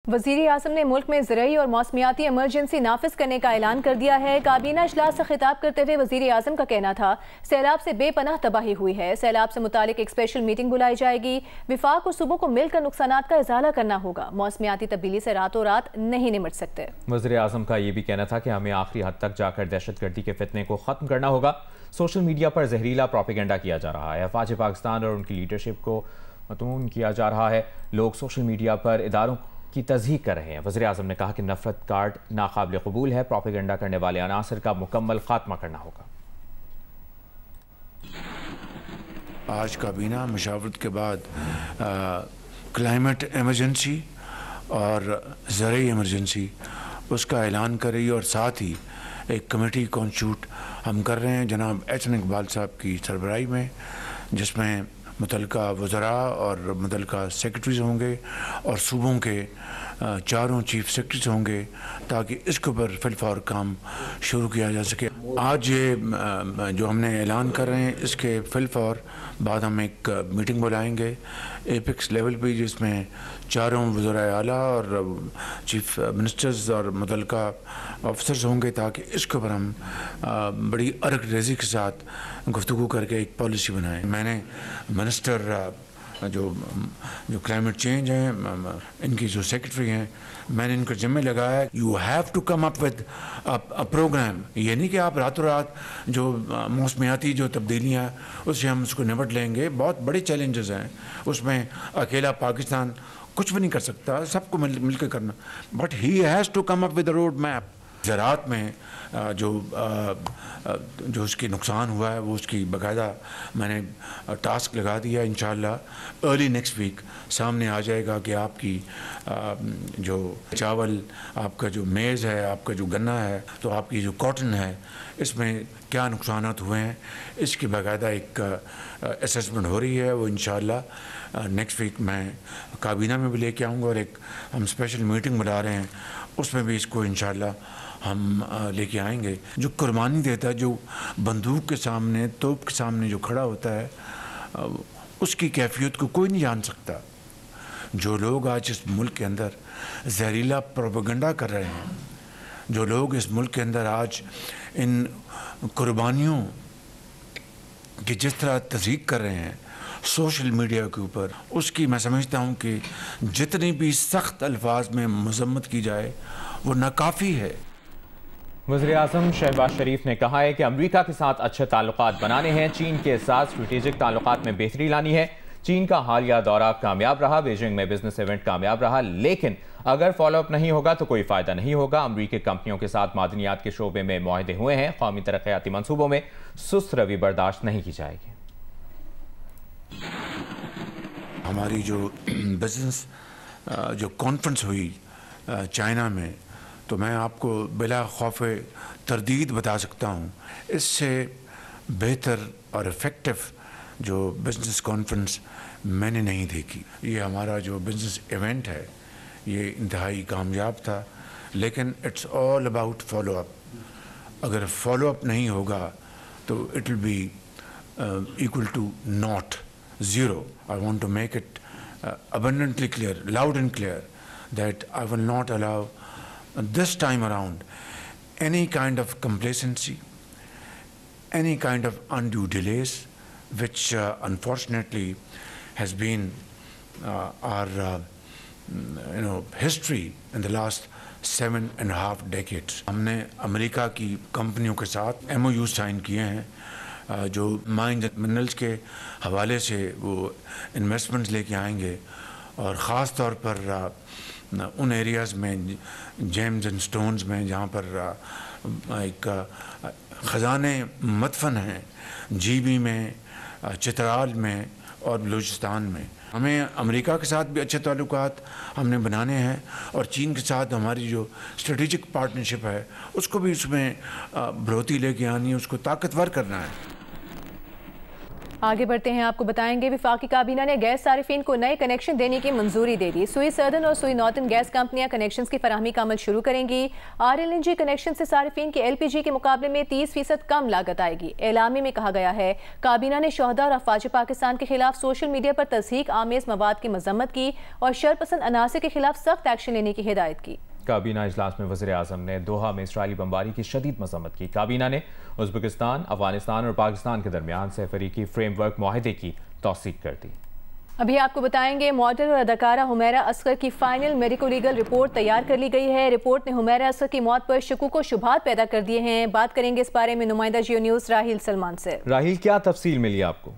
वज़ीर आज़म ने मुल्क में ज़रई और मौसमियाती इमरजेंसी नाफिज करने का ऐलान कर दिया है। काबीना इजलास से खिताब करते हुए वज़ीर आज़म का कहना था, सैलाब से बेपनाह तबाही हुई है, सैलाब से मुतालिक एक स्पेशल मीटिंग बुलाई जाएगी। विफाक और सूबों को मिलकर नुकसानात का इजाला करना होगा। मौसमियाती तब्दीली से रातों रात नहीं निमट सकते। वज़ीर आज़म का ये भी कहना था कि हमें आखिरी हद तक जाकर दहशतगर्दी के फितने को ख़त्म करना होगा। सोशल मीडिया पर जहरीला प्रोपेगेंडा किया जा रहा है, अफवाज पाकिस्तान और उनकी लीडरशिप को मतून किया जा रहा है। लोग सोशल मीडिया पर इदारों की तज़हीक कर रहे हैं। वज़ीर आज़म ने कहा कि नफरत कार्ड नाकाबिल कबूल है, प्रोपेगेंडा करने वाले अनासर का मुकम्मल खात्मा करना होगा। आज काबीना मशावरत के बाद क्लाइमेट एमरजेंसी और ज़रई एमरजेंसी उसका ऐलान कर रही है और साथ ही एक कमेटी कॉन्स्टिट्यूट हम कर रहे हैं जनाब एहसन इकबाल साहब की सरबराही में, जिसमें मुतलका वज़रा और मुतलका सेक्रेटरीज होंगे और सूबों के चारों चीफ सेक्रेटरीज होंगे, ताकि इसके ऊपर फिलफौर काम शुरू किया जा सके। आज ये जो हमने ऐलान कर रहे हैं, इसके फिलफौर बाद हम एक मीटिंग बुलाएंगे एपिक्स लेवल पे, जिसमें चारों वज़रा आला और चीफ मिनिस्टर्स और मुतलका ऑफिसर्स होंगे, ताकि इसके ऊपर हम बड़ी अर्क रेजी के साथ गुफ्तगू करके एक पॉलिसी बनाएं। मैंने मिनिस्टर जो क्लाइमेट चेंज हैं, इनकी जो सेक्रेटरी हैं, मैंने इनको जिम्मे लगाया, you have to come up with a programme. ये नहीं कि आप रातों रात जो मौसमियाती जो तब्दीलियाँ उससे हम उसको निपट लेंगे। बहुत बड़े चैलेंजेस हैं, उसमें अकेला पाकिस्तान कुछ भी नहीं कर सकता, सबको मिल कर करना। But he has to come up with a road map. ज़राअत में जो उसकी नुकसान हुआ है, वो उसकी बाकायदा मैंने टास्क लगा दिया। इंशाअल्लाह अर्ली नेक्स्ट वीक सामने आ जाएगा कि आपकी जो चावल, आपका जो मेज़ है, आपका जो गन्ना है, तो आपकी जो कॉटन है, इसमें क्या नुकसानात हुए हैं, इसकी बाकायदा एक असेसमेंट हो रही है। वो इंशाअल्लाह नेक्स्ट वीक मैं काबीना में भी लेके आऊँगा और एक हम स्पेशल मीटिंग बुला रहे हैं, उसमें भी इसको इंशाअल्लाह हम लेके आएंगे। जो कुर्बानी देता है, जो बंदूक के सामने, तोप के सामने जो खड़ा होता है, उसकी कैफियत को कोई नहीं जान सकता। जो लोग आज इस मुल्क के अंदर जहरीला प्रोपेगेंडा कर रहे हैं, जो लोग इस मुल्क के अंदर आज इन कुर्बानियों की जिस तरह तज़हीक कर रहे हैं सोशल मीडिया के ऊपर, उसकी मैं समझता हूँ कि जितनी भी सख्त अल्फाज में मजम्मत की जाए वो नाकाफ़ी है। वज़ीर आज़म शहबाज शरीफ ने कहा है कि अमेरिका के साथ अच्छे ताल्लुकात बनाने हैं, चीन के साथ स्ट्रेटेजिक ताल्लुकात में बेहतरी लानी है। चीन का हालिया दौरा कामयाब रहा, बीजिंग में बिजनेस इवेंट कामयाब रहा, लेकिन अगर फॉलोअप नहीं होगा तो कोई फ़ायदा नहीं होगा। अमरीकी कंपनियों के साथ मादनियात के शोबे में मुआहदे हुए हैं, कौमी तरक्याती मनसूबों में सुस्त रवि बर्दाश्त नहीं की जाएगी। हमारी जो बिजनेस जो कॉन्फ्रेंस हुई चाइना में, तो मैं आपको बिला खौफ तरदीद बता सकता हूँ, इससे बेहतर और इफ़ेक्टिव जो बिज़नेस कॉन्फ्रेंस मैंने नहीं देखी। ये हमारा जो बिज़नेस इवेंट है, ये इंतहाई कामयाब था, लेकिन it's all about follow up. अगर फॉलो अप नहीं होगा तो it will be equal to not, zero. I want to make it abundantly clear, loud and clear, that I will not allow this time around any kind of complacency, any kind of undue delays, which unfortunately has been our history in the last 7.5 decades. हमने America की कंपनियों के साथ MOU sign किए हैं, जो mines and minerals के हवाले से वो इन्वेस्टमेंट्स लेके आएंगे, और ख़ास तौर पर उन एरियाज़ में, जेम्स एंड स्टोन्स में, जहाँ पर एक ख़जाने मदफन हैं, GB में, चित्राल में और बलूचिस्तान में। हमें अमेरिका के साथ भी अच्छे ताल्लुकात हमने बनाने हैं, और चीन के साथ हमारी जो स्ट्रेटेजिक पार्टनरशिप है उसको भी उसमें बढ़ोतरी लेके आनी है, उसको ताकतवर करना है। आगे बढ़ते हैं, आपको बताएंगे वफाकी काबीना ने गैस सारिफीन को नए कनेक्शन देने की मंजूरी दे दी। सुई सर्दन और सुई नॉर्दन गैस कंपनियां कनेक्शन की फराहमी का अमल शुरू करेंगी। RLNG कनेक्शन से सारिफीन के LPG के मुकाबले में 30% कम लागत आएगी। एलामे में कहा गया है काबीना ने शोहदा और अफवाज पाकिस्तान के खिलाफ सोशल मीडिया पर तस्हीक आमेज मवाद की मजम्मत की और शरपसंद अनासर के खिलाफ सख्त एक्शन लेने की हिदायत की। काबीना इजलास में वज़ीर आज़म ने दोहा में इसराइली बमबारी की शदीद मजम्मत की। काबीना ने उज़्बेकिस्तान, अफगानिस्तान और पाकिस्तान के दरमियान सहफरीकी फ्रेमवर्क मुआहदे की तौसीक कर दी। अभी आपको बताएंगे मॉडल और अदाकारा हुमैरा असगर की फाइनल मेडिको लीगल रिपोर्ट तैयार कर ली गई है। रिपोर्ट ने हुमैरा असगर की मौत पर शकूक व शुबहात पैदा कर दिए हैं। बात करेंगे इस बारे में नुमाइंदा जियो न्यूज़ राहिल सलमान से। राहिल, क्या तफसील मिली आपको?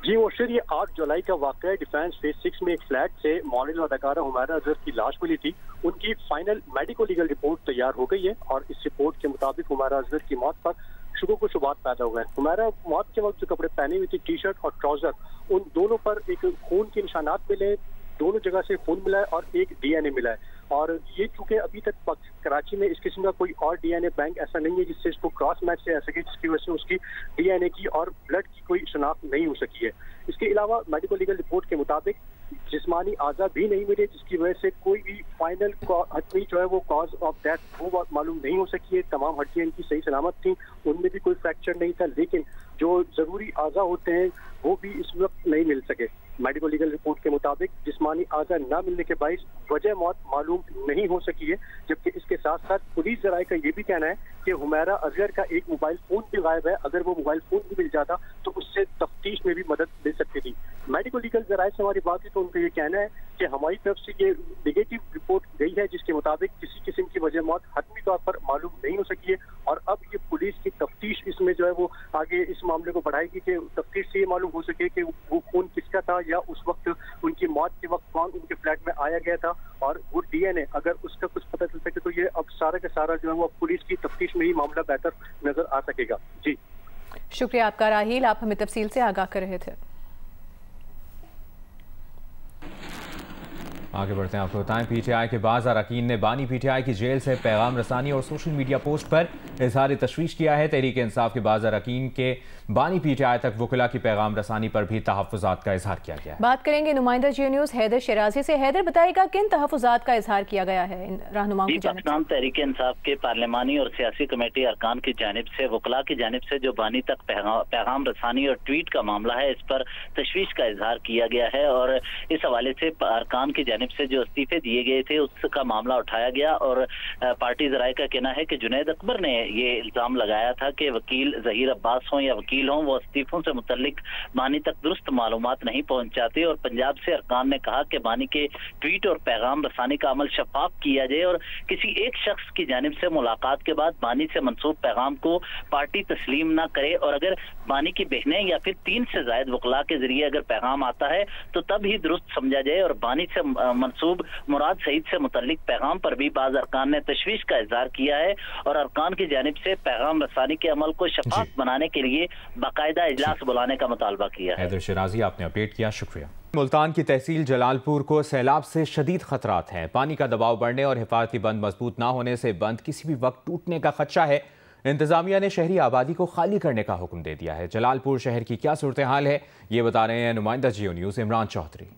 जी मुर्शिद, ये 8 जुलाई का वाक़या डिफेंस फेज 6 में एक फ्लैट से मॉडल अदाकारा हुमैरा अजहर की लाश मिली थी। उनकी फाइनल मेडिको लीगल रिपोर्ट तैयार हो गई है और इस रिपोर्ट के मुताबिक हुमैरा अजहर की मौत पर शुरू को शुबात पैदा हो गए। हुमैरा मौत के वक्त जो कपड़े पहने हुए थे, टी शर्ट और ट्राउजर, उन दोनों पर एक खून के निशानात मिले। दोनों जगह से खून मिला है और एक DNA मिला है। और ये चूंकि अभी तक कराची में इस किस्म का कोई और DNA बैंक ऐसा नहीं है जिससे इसको क्रॉस मैच से आ सके, जिसकी वजह से उसकी DNA की और ब्लड की कोई शनाख्त नहीं हो सकी है। इसके अलावा मेडिको लीगल रिपोर्ट के मुताबिक जिस्मानी आज़ा भी नहीं मिले, जिसकी वजह से कोई भी फाइनल हतमी जो है वो कॉज ऑफ डेथ वो मालूम नहीं हो सकी है। तमाम हड्डियां इनकी सही सलामत थी, उनमें भी कोई फ्रैक्चर नहीं था, लेकिन जो जरूरी आज़ा होते हैं वो भी इस वक्त नहीं मिल सके। मेडिको लीगल रिपोर्ट के मुताबिक जिस्मानी आज़ा न मिलने के बाइस वजह मौत मालूम नहीं हो सकी है। जबकि इसके साथ साथ पुलिस जराये का ये भी कहना है कि हुमैरा अजहर का एक मोबाइल फोन भी गायब है। अगर वो मोबाइल फोन भी मिल जाता तो उससे तफ्तीश में भी मदद मिल सकती थी। मेडिको लीगल जराये से हमारी बात हुई तो उनका ये कहना है कि हमारी तरफ से ये नेगेटिव रिपोर्ट गई है जिसके मुताबिक किसी किस्म की वजह मौत हतमी तौर पर मालूम नहीं हो सकी है। और अब ये पुलिस की तफ्तीश इसमें जो है वो आगे इस मामले को बढ़ाएगी कि तफ्तीश से ये मालूम हो सके कि वो खून किसका था या उस वक्त उनकी मौत के वक्त कौन उनके फ्लैट में आया गया था। और वो DNA अगर उसका कुछ पता चल सके तो ये अब सारा का सारा जो है वो पुलिस की तफ्तीश में ही मामला बेहतर नजर आ सकेगा। जी शुक्रिया आपका राहिल, आप हमें तफसील से आगाह कर रहे थे। आगे बढ़ते हैं, आपको बताएं PTI के बाज़ अरकान ने बानी PTI की जेल से पैगाम रसानी और सोशल मीडिया पोस्ट पर इजहार तशवीश किया है। तहरीक इंसाफ के बाज़ अरकान के बानी PTI तक वकला की पैगाम रसानी पर भी तहफ़्फ़ुज़ात का इजहार किया गया है। बात करेंगे नुमाइंदा जियो न्यूज़ हैदर शराजी से। हैदर, बताइएगा किन तहफ़्फ़ुज़ात का इजहार किया गया है इन रहनुमाओं की जानिब से? तहरीक इंसाफ के पार्लिमानी और सियासी कमेटी अरकान की जानिब से वकला की जानिब से जो बानी तक पैगाम रसानी और ट्वीट का मामला है, इस पर तशवीश का इजहार किया गया है। और इस हवाले से अरकान की जानिब से जो इस्तीफे दिए गए थे उसका मामला उठाया गया और पार्टी जराये का कहना है कि जुनैद अकबर ने ये इल्जाम लगाया था कि वकील जहीर अब्बास हों या वकील हों, वो इस्तीफों से मुतल्लिक बानी तक दुरुस्त मालूमात नहीं पहुंचाते। और पंजाब से अरकान ने कहा कि बानी के ट्वीट और पैगाम रसानी का अमल शफाफ किया जाए और किसी एक शख्स की जानिब से मुलाकात के बाद बानी से मंसूब पैगाम को पार्टी तस्लीम ना करे। और अगर बानी की बहनें या फिर 3 से ज्यादा वकला के जरिए अगर पैगाम आता है तो तब ही दुरुस्त समझा जाए। और बानी से मंसूब मुराद सईद से मुतल्लिक पैगाम पर भी बाज़ अरकान ने तशवीश का इजहार किया है और अरकान की जानिब से पैगाम रसानी के अमल को शफाफ बनाने के लिए बाकायदा इजलास बुलाने का मुतालबा किया है। हैदर शराजी, आपने अपडेट किया, शुक्रिया। मुल्तान की तहसील जलालपुर को सैलाब से शदीद खतरात हैं। पानी का दबाव बढ़ने और हिफाजती बंद मजबूत ना होने से बंद किसी भी वक्त टूटने का खदशा है। इंतजामिया ने शहरी आबादी को खाली करने का हुक्म दे दिया है। जलालपुर शहर की क्या सूरत हाल है, ये बता रहे हैं नुमाइंदा जियो न्यूज़ इमरान चौधरी।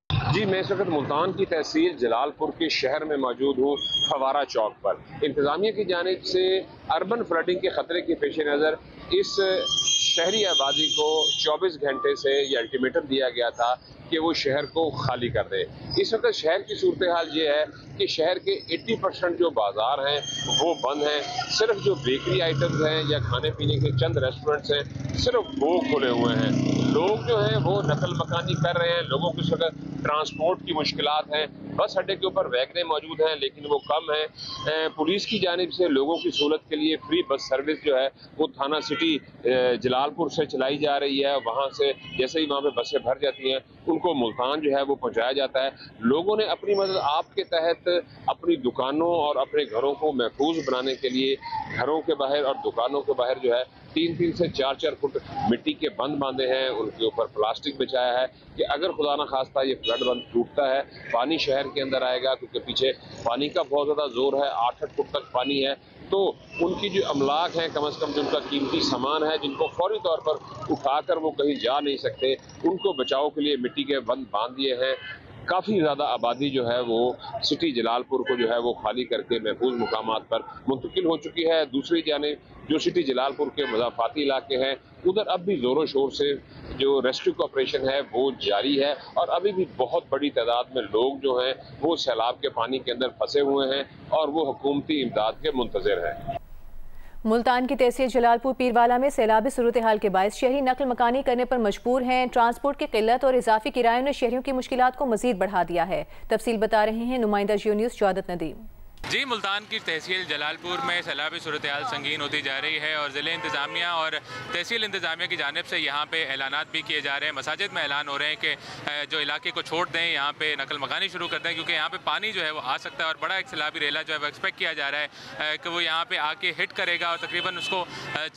जी, मैं इस वक्त मुल्तान की तहसील जलालपुर के शहर में मौजूद हूँ, फवारा चौक पर। इंतजामिया की जानिब से अर्बन फ्लडिंग के खतरे के पेश नज़र इस शहरी आबादी को 24 घंटे से ये अल्टीमेटम दिया गया था कि वो शहर को खाली कर दे। इस वक्त शहर की सूरत हाल ये है कि शहर के 80% जो बाजार हैं वो बंद हैं। सिर्फ जो बेकरी आइटम्स हैं या खाने पीने के चंद रेस्टोरेंट्स हैं, सिर्फ वो खुले हुए हैं। लोग जो हैं वो नकल मकानी कर रहे हैं। लोगों को इस वक्त ट्रांसपोर्ट की मुश्किलात हैं। बस अड्डे के ऊपर वैगनें मौजूद हैं लेकिन वो कम हैं। पुलिस की जानिब से लोगों की सहूलत के लिए फ्री बस सर्विस जो है वो थाना सिटी जलालपुर से चलाई जा रही है। वहाँ से जैसे ही वहाँ पे बसें भर जाती हैं उनको मुल्तान जो है वो पहुँचाया जाता है। लोगों ने अपनी मदद आपके तहत अपनी दुकानों और अपने घरों को महफूज बनाने के लिए घरों के बाहर और दुकानों के बाहर जो है 3-3 से 4-4 फुट मिट्टी के बंद बांधे हैं। उनके ऊपर प्लास्टिक बिछाया है कि अगर खुदा न खास्ता ये फ्लड बंद टूटता है, पानी शहर के अंदर आएगा, क्योंकि पीछे पानी का बहुत ज़्यादा जोर है, 8-8 फुट तक पानी है, तो उनकी जो अमलाक हैं, कम से कम जो उनका कीमती सामान है, जिनको फौरी तौर पर उठाकर वो कहीं जा नहीं सकते, उनको बचाव के लिए मिट्टी के बंद बांध दिए हैं। काफ़ी ज़्यादा आबादी जो है वो सिटी जलालपुर को जो है वो खाली करके महफूज मुकामात पर मुंतकिल हो चुकी है। दूसरी जानिब जो सिटी जलालपुर के मज़ाफ़ाती इलाके हैं, उधर अब भी ज़ोरों शोर से जो रेस्क्यू का ऑपरेशन है वो जारी है और अभी भी बहुत बड़ी तादाद में लोग जो हैं वो सैलाब के पानी के अंदर फंसे हुए हैं और वो हुकूमती इमदाद के मुंतज़िर हैं। मुल्तान की तहसील जलालपुर पीरवाला में सैलाबी सूरत हाल के बायस शहरी नकल मकानी करने पर मजबूर हैं। ट्रांसपोर्ट की किल्लत और इजाफी किरायों ने शहरियों की मुश्किलात को मजीद बढ़ा दिया है। तफसील बता रहे हैं नुमाइंदा जियो न्यूज़ जवादत नदीम। जी, मुल्तान की तहसील जलालपुर में सैलाबी सूरत हाल संगीन होती जा रही है और ज़िले इंतज़ामिया और तहसील इंतज़ामिया की जानिब से यहाँ पे ऐलानात भी किए जा रहे हैं। मसाजिद में ऐलान हो रहे हैं कि जो इलाके को छोड़ दें, यहाँ पे नकल मकानी शुरू कर दें, क्योंकि यहाँ पे पानी जो है वो आ सकता है और बड़ा एक सैलाबी रेला जो है वो एक्सपेक्ट किया जा रहा है कि वो यहाँ पे आके हिट करेगा और तकरीबन उसको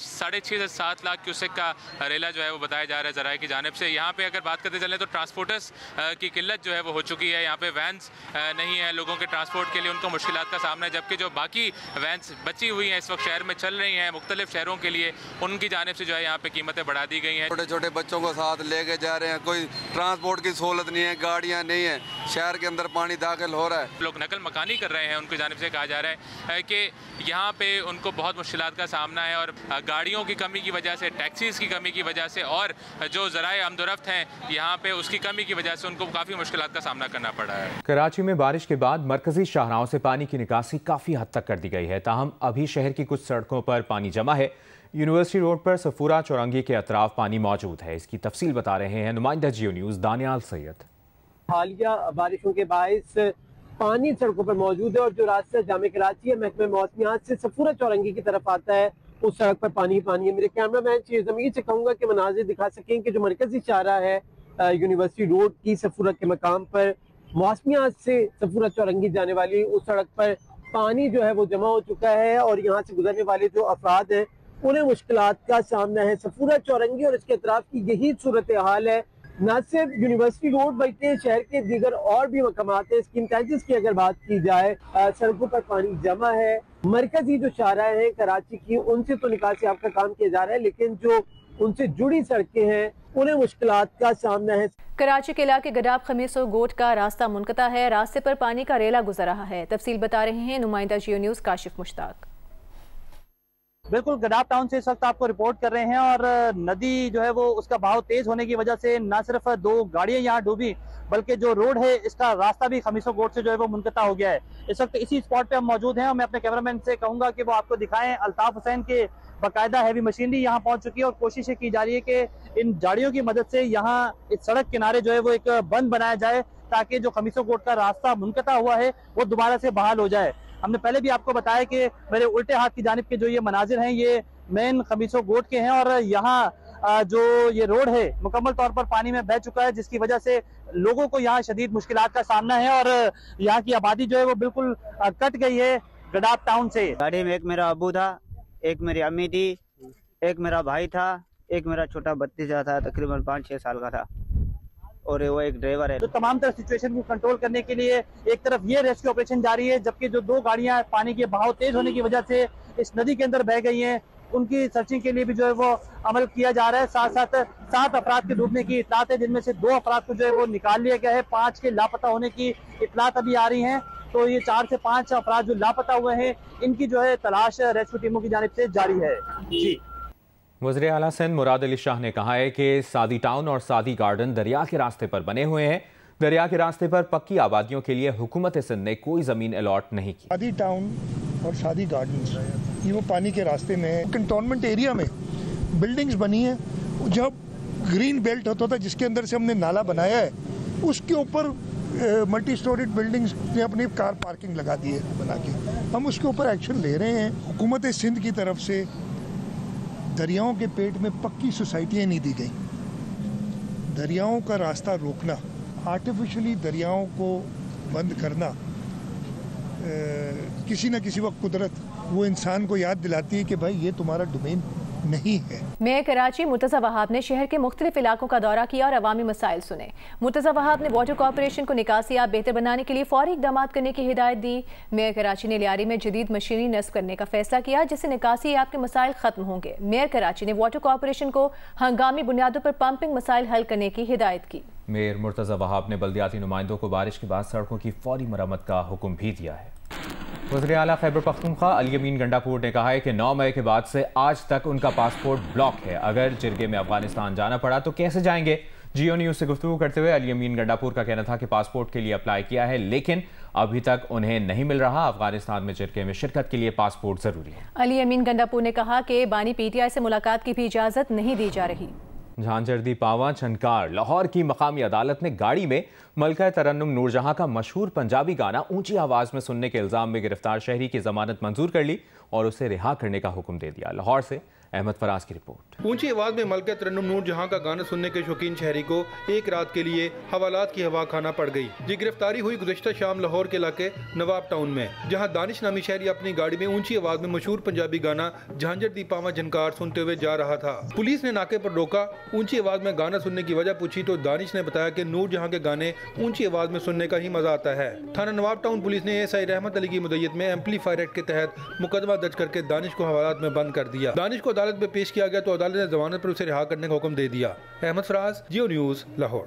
6.5 से 7 लाख क्यूसेक का रेला जो है वो बताया जा रहा है ज़राए की जानिब से। यहाँ पे अगर बात करते चलें तो ट्रांसपोर्टर्स की किल्लत जो है वो हो चुकी है। यहाँ पे वैन्स नहीं है लोगों के ट्रांसपोर्ट के लिए, उनको मुश्किलात का सामना है, जबकि जो बाकी वैन्स बची हुई हैं इस वक्त शहर में चल रही हैं मुख्तलिफ शहरों के लिए, उनकी जानिब से जो है यहाँ पे कीमतें बढ़ा दी गई हैं। छोटे छोटे बच्चों को साथ लेके जा रहे हैं, कोई ट्रांसपोर्ट की सहूलत नहीं है, गाड़ियाँ नहीं है, शहर के अंदर पानी दाखिल हो रहा है। लोग नकल मकानी कर रहे हैं, उनकी जानिब से कहा जा रहा है कि यहाँ पे उनको बहुत मुश्किलात का सामना है और गाड़ियों की कमी की वजह से, टैक्सीज़ की कमी की वजह से और जो ज़राए आमदोरफ्त हैं यहाँ पे उसकी कमी की वजह से उनको काफ़ी मुश्किलात का सामना करना पड़ा है। कराची में बारिश के बाद मरकजी शाहराहों से पानी की निकासी काफ़ी हद तक कर दी गई है, ताहम अभी शहर की कुछ सड़कों पर पानी जमा है। यूनिवर्सिटी रोड पर सफूरा चौरंगी के अतराफ पानी मौजूद है। इसकी तफसील बता रहे हैं नुमाइंदा जियो न्यूज़ दानियाल सैयद। हालिया बारिशों के बायस पानी सड़कों पर मौजूद है और जो रास्ता जामे कराची है महकमे मौसमियात से सफूरा चौरंगी की तरफ आता है, उस सड़क पर पानी पानी है। मेरे कैमरा मैन ज़मीन से कहूँगा कि मनाजिर दिखा सकें कि जो मरकजी शाहरा है यूनिवर्सिटी रोड की सफूरा के मकाम पर मौसमियात से सफूरा चौरंगी जाने वाली उस सड़क पर पानी जो है वो जमा हो चुका है और यहाँ से गुजरने वाले जो अफराद हैं उन्हें मुश्किलात का सामना है। सफूरा चौरंगी और इसके अतराफ की यही सूरत हाल है। न सिर्फ यूनिवर्सिटी रोड बल्कि शहर के दीगर और भी मकामात है। स्कीम कैंचेस की अगर बात की जाए, सड़कों पर पानी जमा है। मरकजी जो शाहरा है कराची की, उनसे तो निकासी आपका काम किया जा रहा है, लेकिन जो उनसे जुड़ी सड़कें हैं उन्हें मुश्किलात का सामना है। कराची के इलाके गडाब खमीस और गोट का रास्ता मुनक़ता है। रास्ते पर पानी का रेला गुजर रहा है। तफसील बता रहे हैं नुमाइंदा जियो न्यूज़ काशिफ मुश्ताक। बिल्कुल, गडाब टाउन से इस वक्त आपको रिपोर्ट कर रहे हैं और नदी जो है वो उसका बहाव तेज होने की वजह से न सिर्फ 2 गाड़ियां यहाँ डूबी बल्कि जो रोड है इसका रास्ता भी खमीसो गोट से जो है वो मुनक़ता हो गया है। इस वक्त इसी स्पॉट पे हम मौजूद हैं और मैं अपने कैमरामैन से कहूंगा कि वो आपको दिखाएं। अल्ताफ हुसैन के बाकायदा हैवी मशीनरी यहाँ पहुंच चुकी है और कोशिश की जा रही है कि इन गाड़ियों की मदद से यहाँ इस सड़क किनारे जो है वो एक बंद बनाया जाए ताकि जो खमीसो गोट का रास्ता मुनक़ता हुआ है वो दोबारा से बहाल हो जाए। हमने पहले भी आपको बताया कि मेरे उल्टे हाथ की जानिब के जो ये मनाजिर हैं ये मेन खमीसो गोट के हैं और यहाँ जो ये रोड है मुकम्मल तौर पर पानी में बह चुका है, जिसकी वजह से लोगों को यहाँ शदीद मुश्किलात का सामना है और यहाँ की आबादी जो है वो बिल्कुल कट गई है गडाब टाउन से। गाड़ी में एक मेरा अबू था, एक मेरी अम्मी थी, एक मेरा भाई था, एक मेरा छोटा भतीजा था, तकरीबन 5-6 साल का था और वो एक ड्राइवर है। तो तमाम तरह सिचुएशन को कंट्रोल करने के लिए एक तरफ ये रेस्क्यू ऑपरेशन जारी है, जबकि जो 2 गाड़ियां पानी के बहाव तेज होने की वजह से इस नदी के अंदर बह गई हैं, उनकी सर्चिंग के लिए भी जो है वो अमल किया जा रहा है। साथ साथ 7 अफराद के डूबने की इतलात है, जिनमें से 2 अफराद को जो है वो निकाल लिया गया है। 5 के लापता होने की इतलात अभी आ रही हैं, तो ये 4 से 5 अफराद जो लापता हुए हैं इनकी जो है तलाश रेस्क्यू टीमों की जानिब से जारी है। जी, वज़ीर आला सिंध मुराद अली शाह ने कहा है कि सादी टाउन और सादी गार्डन दरिया के रास्ते पर बने हुए हैं। दरिया के रास्ते पर पक्की आबादियों के लिए हुकूमत सिंध ने कोई ज़मीन अलॉट नहीं की। सादी टाउन और सादी गार्डन ये वो पानी के रास्ते में है। कंटोनमेंट एरिया में बिल्डिंग्स बनी है, जब ग्रीन बेल्ट होता था जिसके अंदर से हमने नाला बनाया है उसके ऊपर मल्टी स्टोरीड बिल्डिंग्स ने अपनी कार पार्किंग लगा दी है बना के। हम उसके ऊपर एक्शन ले रहे हैं। हुकूमत सिंध की तरफ से दरियाओं के पेट में पक्की सोसाइटियाँ नहीं दी गई। दरियाओं का रास्ता रोकना, आर्टिफिशियली दरियाओं को बंद करना, किसी न किसी वक्त कुदरत वो इंसान को याद दिलाती है कि भाई ये तुम्हारा डोमेन नहीं है। मेयर कराची मुर्तज़ा वहाब ने शहर के मुख्तलिफ इलाकों का दौरा किया और अवामी मसाइल सुने। मुर्तज़ा वहाब ने वाटर कॉरपोरेशन को निकासियाब बेहतर बनाने के लिए फौरी इक़दाम करने की हिदायत दी। मेयर कराची ने लियारी में जदीद मशीनरी नस्ब करने का फैसला किया जिससे निकासियाब के मसाइल खत्म होंगे। मेयर कराची ने वाटर कॉरपोरेशन को हंगामी बुनियादों पर पंपिंग मसाइल हल करने की हिदायत की। मेयर मुर्तज़ा वहाब ने बल्दियाती नुमाइंदों को बारिश के बाद सड़कों की फौरी मरम्मत का हुक्म भी दिया है। वज़ीर आला खैबर पख्तूनख्वा अली अमीन गंडापुर ने कहा है कि 9 मई के बाद से आज तक उनका पासपोर्ट ब्लॉक है। अगर जिरगे में अफगानिस्तान जाना पड़ा तो कैसे जाएंगे? जियो न्यूज़ से गुफ्तगू करते हुए अली अमीन गंडापुर का कहना था कि पासपोर्ट के लिए अप्लाई किया है लेकिन अभी तक उन्हें नहीं मिल रहा। अफगानिस्तान में जिरगे में शिरकत के लिए पासपोर्ट जरूरी है। अली अमीन गंडापुर ने कहा कि बानी PTI से मुलाकात की भी इजाजत नहीं दी जा रही। झांझरदी पावा छनकार लाहौर की मकामी अदालत ने गाड़ी में मलका तरन्नुम नूरजहां का मशहूर पंजाबी गाना ऊंची आवाज में सुनने के इल्जाम में गिरफ्तार शहरी की जमानत मंजूर कर ली और उसे रिहा करने का हुक्म दे दिया। लाहौर से अहमद फराज की रिपोर्ट। ऊंची आवाज में मलका तरन्नुम नूरजहां का गाना सुनने के शौकीन शहरी को एक रात के लिए हवालात की हवा खाना पड़ गई। ये गिरफ्तारी हुई गुज़िश्ता शाम लाहौर के इलाके नवाब टाउन में, जहां दानिश नामी शहरी अपनी गाड़ी में ऊंची आवाज में मशहूर पंजाबी गाना झांझर दी पावा झनकार सुनते हुए जा रहा था। पुलिस ने नाके पर रोका, ऊंची आवाज में गाना सुनने की वजह पूछी तो दानिश ने बताया कि नूरजहां के गाने ऊंची आवाज में सुनने का ही मजा आता है। थाना नवाब टाउन पुलिस ने ASI रहमत अली की मुद्दत में एम्पलीफायर एक्ट के तहत मुकदमा दर्ज करके दानिश को हवालात में बंद कर दिया। दानिश को अदालत में पेश किया गया तो अदालत ने जमानत पर उसे रिहा करने का हुक्म दे दिया। अहमद फराज, जियो न्यूज़, लाहौर।